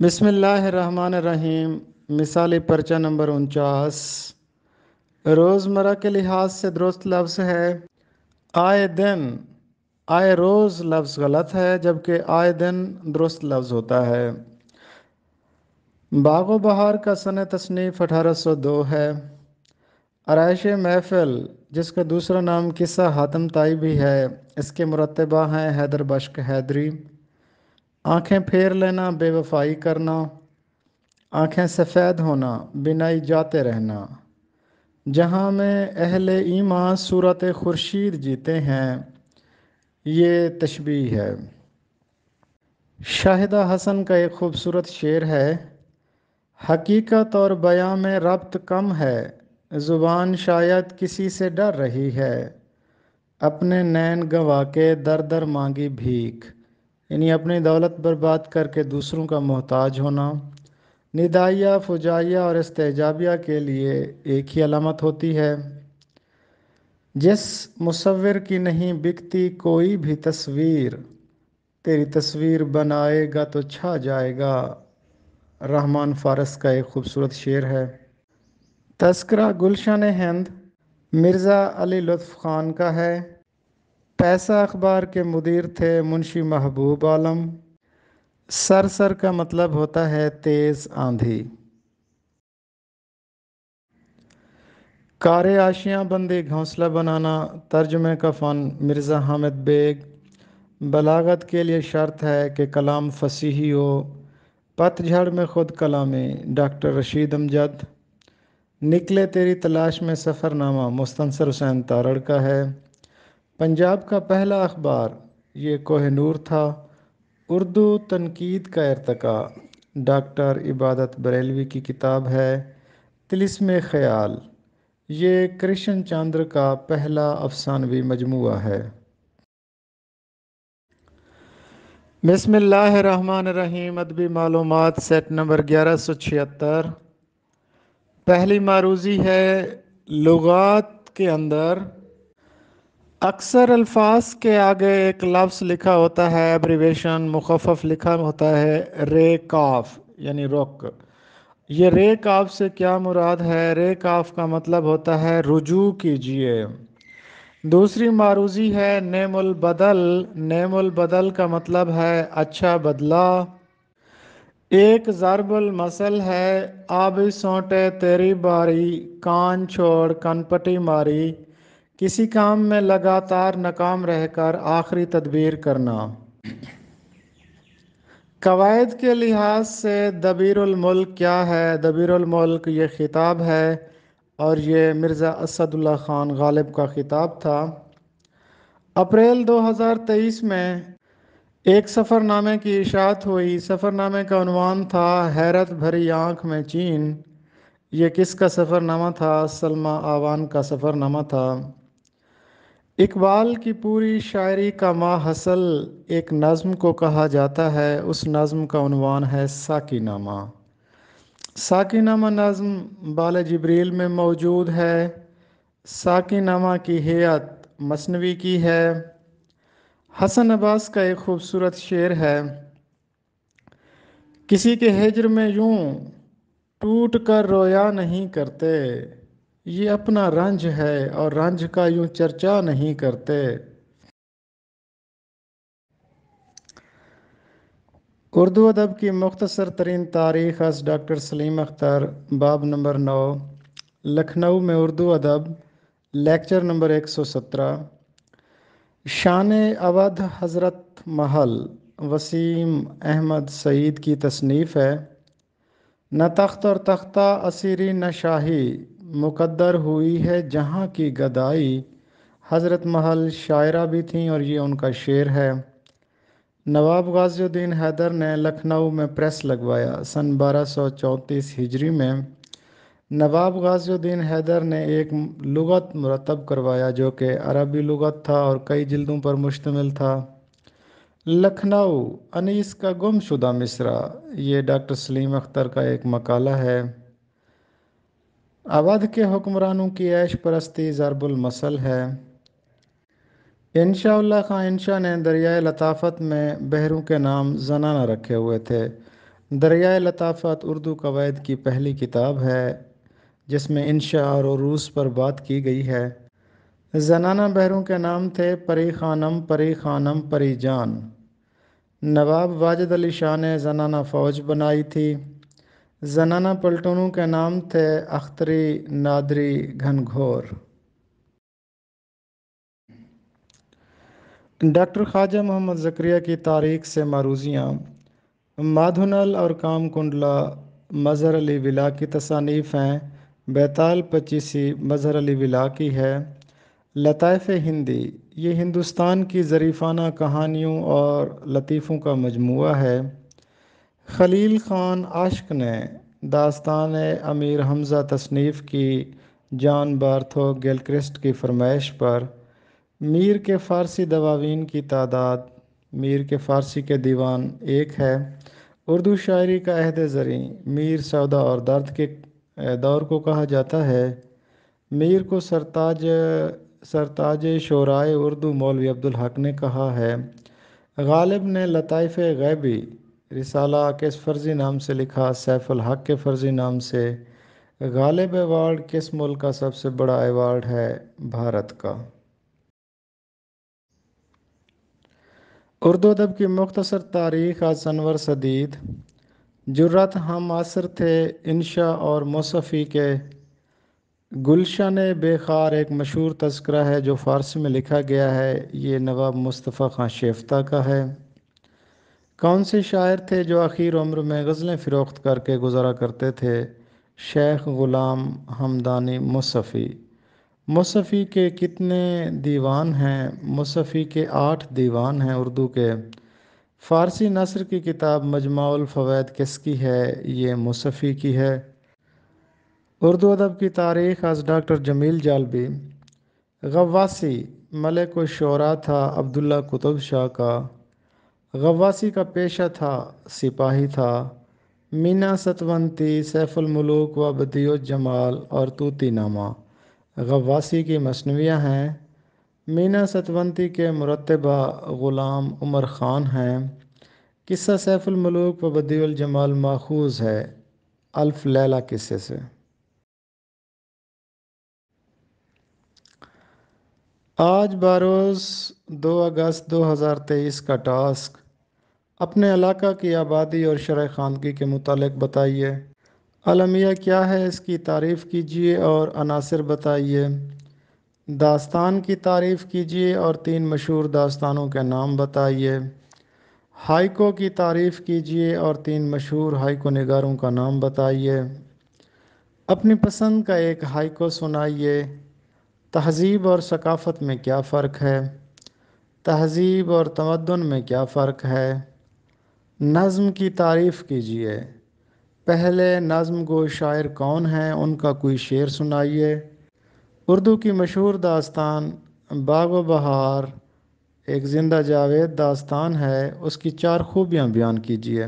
بسم اللہ الرحمن الرحیم۔ مثالی پرچہ نمبر 49 روزمرہ کے لحاظ سے درست لفظ ہے آئے دن۔ آئے روز لفظ غلط ہے جبکہ آئے دن درست لفظ ہوتا ہے۔ باغ و بہار کا سنِ تصنیف 1802 ہے۔ آرائش محفل جس کا دوسرا نام قصہ حاتم طائی بھی ہے، اس کے مرتبہ ہیں حیدر بشک حیدری، آنکھیں پھیر لینا، بے وفائی کرنا، آنکھیں سفید ہونا، بینائی جاتے رہنا، جہاں میں اہل ایمان صورت خورشید جیتے ہیں، یہ تشبیہ ہے۔ شاہدہ حسن کا ایک خوبصورت شعر ہے، حقیقت اور بیان میں ربط کم ہے، زبان شاید کسی سے ڈر رہی ہے، اپنے نین گنوا کے در در مانگی بھیک، یعنی اپنی دولت برباد کر کے دوسروں کا محتاج ہونا۔ ندائیہ، فجائیہ اور استعجابیہ کے لیے ایک ہی علامت ہوتی ہے۔ جس مصور کی نہیں بکتی کوئی بھی تصویر، تیری تصویر بنائے گا تو چھا جائے گا، رحمان فارس کا ایک خوبصورت شعر ہے۔ تذکرہ گلشن ہند مرزا علی لطف خان کا ہے۔ پیسہ اخبار کے مدیر تھے منشی محبوب عالم۔ سر کا مطلب ہوتا ہے تیز آندھی۔ کار آشیاں بندی گھونسلہ بنانا، ترجمے کا فن مرزا حامد بیگ۔ بلاغت کے لیے شرط ہے کہ کلام فصیحی ہو، پت جھڑ میں خود کلامی ڈاکٹر رشید امجد۔ نکلے تیری تلاش میں سفر نامہ مستنصر حسین تارڑ کا ہے۔ پنجاب کا پہلا اخبار یہ کوہ نور تھا۔ اردو تنقید کا ارتقاء ڈاکٹر عبادت بریلوی کی کتاب ہے۔ طلسم خیال یہ کرشن چندر کا پہلا افسانوی مجموعہ ہے۔ بسم اللہ الرحمن الرحیم۔ ادبی معلومات سیٹ نمبر 1176۔ پہلی معروضی ہے، لغات کے اندر اکثر الفاظ کے آگے ایک لفظ لکھا ہوتا ہے، ایبریویشن مخفف لکھا ہوتا ہے، رے کاف یعنی رک۔ یہ رے کاف سے کیا مراد ہے؟ رے کاف کا مطلب ہوتا ہے رجوع کیجئے۔ دوسری معروضی ہے نعم البدل۔ نعم البدل کا مطلب ہے اچھا بدلہ۔ ایک ضرب المثل ہے، آبی سونٹے تیری باری، کان چھوڑ کن پٹی ماری، کسی کام میں لگاتار ناکام رہ کر آخری تدبیر کرنا۔ قواعد کے لحاظ سے دبیر الملک کیا ہے؟ دبیر الملک یہ خطاب ہے اور یہ مرزا اسد اللہ خان غالب کا خطاب تھا۔ اپریل 2023 میں ایک سفر نامے کی اشاعت ہوئی۔ سفر نامے کا عنوان تھا حیرت بھری آنکھ میں چین۔ یہ کس کا سفر نامہ تھا؟ سلمی آوان کا سفر نامہ تھا۔ اقبال کی پوری شاعری کا ماحصل ایک نظم کو کہا جاتا ہے، اس نظم کا عنوان ہے ساقی نامہ۔ ساقی نامہ نظم بال جبریل میں موجود ہے۔ ساقی نامہ کی ہیئت مثنوی کی ہے۔ حسن عباس کا ایک خوبصورت شعر ہے، کسی کے ہجر میں یوں ٹوٹ کر رویا نہیں کرتے، یہ اپنا رنج ہے اور رنج کا یوں چرچا نہیں کرتے۔ اردو ادب کی مختصر ترین تاریخ از ڈاکٹر سلیم اختر، باب نمبر 9، لکھنؤ میں اردو ادب، لیکچر نمبر 117۔ شان اودھ حضرت محل وسیم احمد سعید کی تصنیف ہے۔ نہ تخت اور تختہ اسیری نہ شاہی، مقدر ہوئی ہے جہاں کی گدائی۔ حضرت محل شاعرہ بھی تھیں اور یہ ان کا شعر ہے۔ نواب غازی الدین حیدر نے لکھنؤ میں پریس لگوایا۔ سن 1234 ہجری میں نواب غازی الدین حیدر نے ایک لغت مرتب کروایا جو کہ عربی لغت تھا اور کئی جلدوں پر مشتمل تھا۔ لکھنؤ انیس کا گم شدہ مصرع، یہ ڈاکٹر سلیم اختر کا ایک مقالہ ہے۔ اودھ کے حکمرانوں کی عیش پرستی ضرب المثل ہے۔ انشاء اللہ خان انشا نے دریائے لطافت میں بحروں کے نام زنانہ رکھے ہوئے تھے۔ دریائے لطافت اردو قواعد کی پہلی کتاب ہے جس میں انشاء اور عروض پر بات کی گئی ہے۔ زنانہ بحروں کے نام تھے پری خانم پری جان۔ نواب واجد علی شاہ نے زنانہ فوج بنائی تھی۔ زنانہ پلٹونوں کے نام تھے اختری، نادری، گھنگھور۔ ڈاکٹر خواجہ محمد زکریا کی تاریخ سے معروضیاں: مادھونل اور کام کنڈلا مظہر علی ولا کی تصانیف ہیں۔ بیتال پچیسی مظہر علی ولا کی ہے۔ لطائف ہندی یہ ہندوستان کی ظریفانہ کہانیوں اور لطیفوں کا مجموعہ ہے۔ خلیل خان عاشق نے داستان امیر حمزہ تصنیف کی جان بارتھو گیلکرسٹ کی فرمائش پر۔ میر کے فارسی دواوین کی تعداد: میر کے فارسی کے دیوان 1 ہے۔ اردو شاعری کا عہد زریں میر سودا اور درد کے دور کو کہا جاتا ہے۔ میر کو سرتاج شعرائے اردو مولوی عبدالحق نے کہا ہے۔ غالب نے لطائف غیبی رسالہ کس فرزی نام سے لکھا؟ سیف الحق کے فرزی نام سے۔ غالب ایوارڈ کس ملک کا سب سے بڑا ایوارڈ ہے؟ بھارت کا۔ اردو ادب کی مختصر تاریخ از انور سدید: جرأت ہم عصر تھے انشا اور موصفی کے۔ گلشن بے خار ایک مشہور تذکرہ ہے جو فارسی میں لکھا گیا ہے۔ یہ نواب مصطفیٰ خان شیفتہ کا ہے۔ کون سے شاعر تھے جو آخر عمر میں غزلیں فروخت کر کے گزارا کرتے تھے؟ شیخ غلام حمدانی موصفی۔ موصفی کے کتنے دیوان ہیں؟ موصفی کے 8 دیوان ہیں اردو کے۔ فارسی نثر کی کتاب مجموع الفوائد کس کی ہے؟ یہ موصفی کی ہے۔ اردو ادب کی تاریخ از ڈاکٹر جمیل جالبی: غواصی ملک الشعراء تھا عبداللہ قطب شاہ کا۔ غواصی کا پیشہ تھا، سپاہی تھا۔ مینا ستونتی، سیف الملوک و بدیع الجمال اور طوطی نامہ غواصی کی مثنویاں ہیں۔ مینا ستونتی کے مرتبہ غلام عمر خان ہیں۔ قصہ سیف الملوک و بدیع الجمال ماخوذ ہے الف لیلہ قصے سے۔ آج بروز 2 اگست 2023 کا ٹاسک: اپنے علاقہ کی آبادی اور شرح خواندگی کے متعلق بتائیے۔ المیہ کیا ہے، اس کی تعریف کیجیے اور عناصر بتائیے۔ داستان کی تعریف کیجیے اور 3 مشہور داستانوں کے نام بتائیے۔ ہائیکو کی تعریف کیجیے اور 3 مشہور ہائیکو نگاروں کا نام بتائیے۔ اپنی پسند کا ایک ہائیکو سنائیے۔ تہذیب اور ثقافت میں کیا فرق ہے؟ تہذیب اور تمدن میں کیا فرق ہے؟ نظم کی تعریف کیجیے۔ پہلے نظم گو شاعر کون ہیں؟ ان کا کوئی شعر سنائیے۔ اردو کی مشہور داستان باغ و بہار ایک زندہ جاوید داستان ہے، اس کی 4 خوبیاں بیان کیجیے۔